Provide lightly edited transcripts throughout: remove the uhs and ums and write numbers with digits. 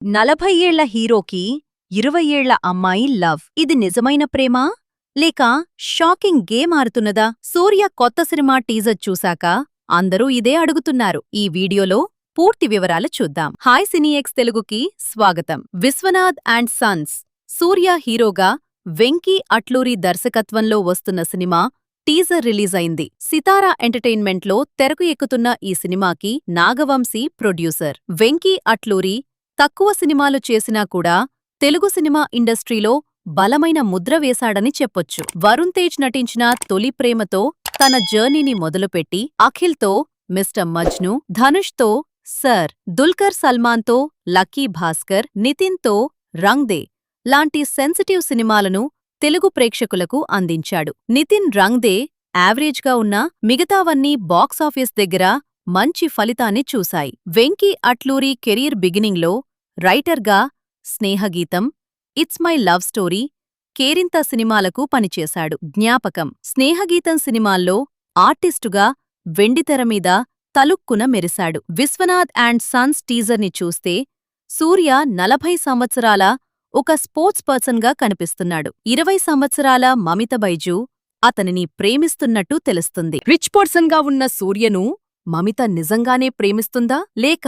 40 ఏళ్ల హీరోకి 20 ఏళ్ల అమ్మాయి లవ్. ఇది నిజమైన ప్రేమా? లేక షాకింగ్ గేమ్ ఆడుతున్నదా? సూర్య కొత్త సినిమా టీజర్ చూశాక అందరూ ఇదే అడుగుతున్నారు. ఈ వీడియోలో పూర్తి వివరాలు చూద్దాం. హాయ్ సినీఎక్స్ తెలుగుకి స్వాగతం. విశ్వనాథ్ అండ్ సన్స్ సూర్య హీరోగా వెంకీ అట్లూరి దర్శకత్వంలో వస్తున్న సినిమా టీజర్ రిలీజ్ అయింది. సితారా ఎంటర్టైన్మెంట్లో తెరకు ఎక్కుతున్న ఈ సినిమాకి నాగవంశీ ప్రొడ్యూసర్. వెంకీ అట్లూరి తక్కువ సినిమాలు చేసినా కూడా తెలుగు సినిమా ఇండస్ట్రీలో బలమైన ముద్ర వేశాడని చెప్పొచ్చు. వరుణ్ తేజ్ నటించిన తొలి ప్రేమతో తన జర్నీని మొదలుపెట్టి అఖిల్తో మిస్టర్ మజ్ను, ధనుష్తో సర్, దుల్కర్ సల్మాన్తో లక్కీ భాస్కర్, నితిన్తో రంగ్ దే లాంటి సెన్సిటివ్ సినిమాలను తెలుగు ప్రేక్షకులకు అందించాడు. నితిన్ రంగ్ దే యావరేజ్గా ఉన్నా మిగతావన్నీ బాక్సాఫీస్ దగ్గర మంచి ఫలితాన్ని చూశాయి. వెంకీ అట్లూరి కెరీర్ బిగినింగ్లో రైటర్గా Snehageetham, it's my love story, Kerintha సినిమాలకు పనిచేశాడు. జ్ఞాపకం, స్నేహగీతం సినిమాల్లో ఆర్టిస్టుగా వెండితెరమీద తలుక్కున మెరిశాడు. విశ్వనాథ్ అండ్ సన్స్ టీజర్ని చూస్తే సూర్య 40 సంవత్సరాల ఒక స్పోర్ట్స్ పర్సన్గా కనిపిస్తున్నాడు. 20 సంవత్సరాల మమిత బైజూ అతనిని ప్రేమిస్తున్నట్టు తెలుస్తుంది. రిచ్ పర్సన్గా ఉన్న సూర్యను మమిత నిజంగానే ప్రేమిస్తుందా, లేక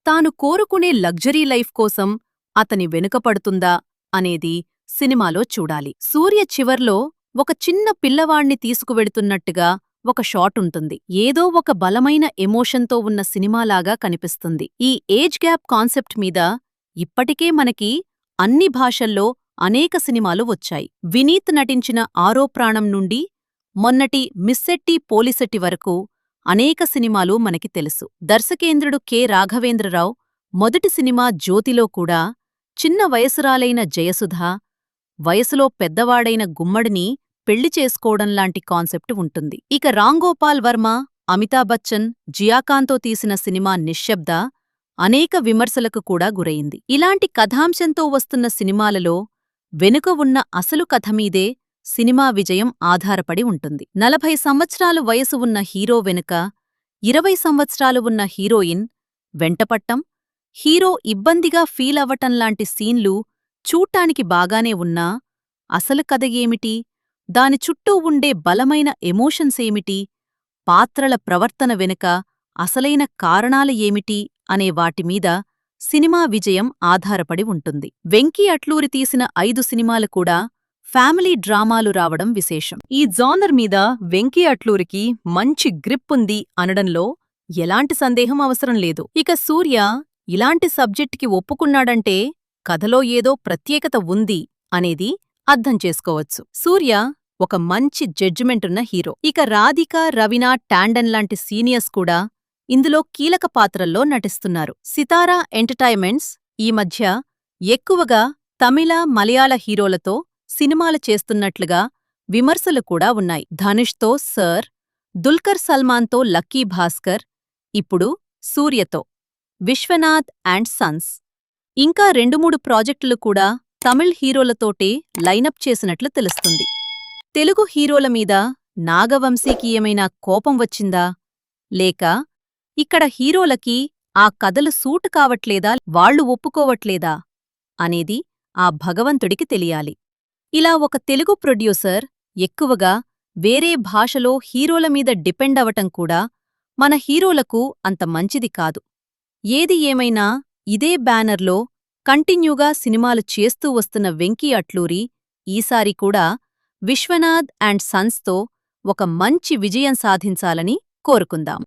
తాను కోరుకునే లగ్జరీ లైఫ్ కోసం అతని వెనుకపడుతుందా అనేది సినిమాలో చూడాలి. సూర్య చివర్లో ఒక చిన్న పిల్లవాణ్ణి తీసుకువెడుతున్నట్టుగా ఒక షాట్ ఉంటుంది. ఏదో ఒక బలమైన ఎమోషన్తో ఉన్న సినిమాలాగా కనిపిస్తుంది. ఈ ఏజ్ గ్యాప్ కాన్సెప్ట్ మీద ఇప్పటికే మనకి అన్ని భాషల్లో అనేక సినిమాలు వచ్చాయి. వినీత్ నటించిన ఆరో ప్రాణం నుండి మొన్నటి మిస్సెట్టి పోలిసెట్టి వరకు అనేక సినిమాలు మనకి తెలుసు. దర్శకేంద్రుడు కె. రాఘవేంద్రరావు మొదటి సినిమా జ్యోతిలో కూడా చిన్న వయసురాలైన జయసుధ, వయసులో పెద్దవాడైన గుమ్మడిని పెళ్లి చేసుకోవడంలాంటి కాన్సెప్ట్ ఉంటుంది. ఇక రాంగోపాల్ వర్మ, అమితాబ్ బచ్చన్, జియాఖాన్తో తీసిన సినిమా నిశ్శబ్ద అనేక విమర్శలకు కూడా గురయింది. ఇలాంటి కథాంశంతో వస్తున్న సినిమాలలో వెనుక ఉన్న అసలు కథమీదే సినిమా విజయం ఆధారపడి ఉంటుంది. 40 సంవత్సరాలు వయసు ఉన్న హీరో వెనుక 20 సంవత్సరాలు ఉన్న హీరోయిన్ వెంటపట్టం, హీరో ఇబ్బందిగా ఫీలవ్వటంలాంటి సీన్లు చూట్టానికి బాగానే ఉన్నా అసలు కథ ఏమిటి, దాని చుట్టూ ఉండే బలమైన ఎమోషన్స్ ఏమిటి, పాత్రల ప్రవర్తన వెనుక అసలైన కారణాలు ఏమిటి అనే వాటిమీద సినిమా విజయం ఆధారపడి ఉంటుంది. వెంకీ అట్లూరి తీసిన 5 సినిమాలు కూడా ఫ్యామిలీ డ్రామాలు రావడం విశేషం. ఈ జానర్ మీద వెంకీ అట్లూరికి మంచి గ్రిప్ ఉంది అనడంలో ఎలాంటి సందేహం అవసరం లేదు. ఇక సూర్య ఇలాంటి సబ్జెక్ట్కి ఒప్పుకున్నాడంటే కథలో ఏదో ప్రత్యేకత ఉంది అనేది అర్థం చేసుకోవచ్చు. సూర్య ఒక మంచి జడ్జిమెంటున్న హీరో. ఇక రాధిక, రవీనా టాండన్ లాంటి సీనియర్స్ కూడా ఇందులో కీలక పాత్రల్లో నటిస్తున్నారు. సితారా ఎంటర్టైన్మెంట్స్ ఈ మధ్య ఎక్కువగా తమిళ, మలయాళ హీరోలతో సినిమాలు చేస్తున్నట్లుగా విమర్శలు కూడా ఉన్నాయి. ధనుష్తో సర్, దుల్కర్ సల్మాన్తో లక్కీ భాస్కర్, ఇప్పుడు సూర్యతో విశ్వనాథ్ అండ్ సన్స్, ఇంకా 2-3 ప్రాజెక్టులు కూడా తమిళ్ హీరోలతోటే లైనప్ చేసినట్లు తెలుస్తుంది. తెలుగు హీరోల మీద నాగవంశీకి ఏమైనా కోపం వచ్చిందా, లేక ఇక్కడ హీరోలకి ఆ కథలు సూట్ కావట్లేదా, వాళ్లు ఒప్పుకోవట్లేదా అనేది ఆ భగవంతుడికి తెలియాలి. ఇలా ఒక తెలుగు ప్రొడ్యూసర్ ఎక్కువగా వేరే భాషలో హీరోల మీద డిపెండ్ అవటం కూడా మన హీరోలకు అంత మంచిది కాదు. ఏది ఏమైనా ఇదే బ్యానర్లో కంటిన్యూగా సినిమాలు చేస్తూ వస్తున్న వెంకీ అట్లూరి ఈసారి కూడా విశ్వనాథ్ అండ్ సన్స్తో ఒక మంచి విజయం సాధించాలని కోరుకుందాం.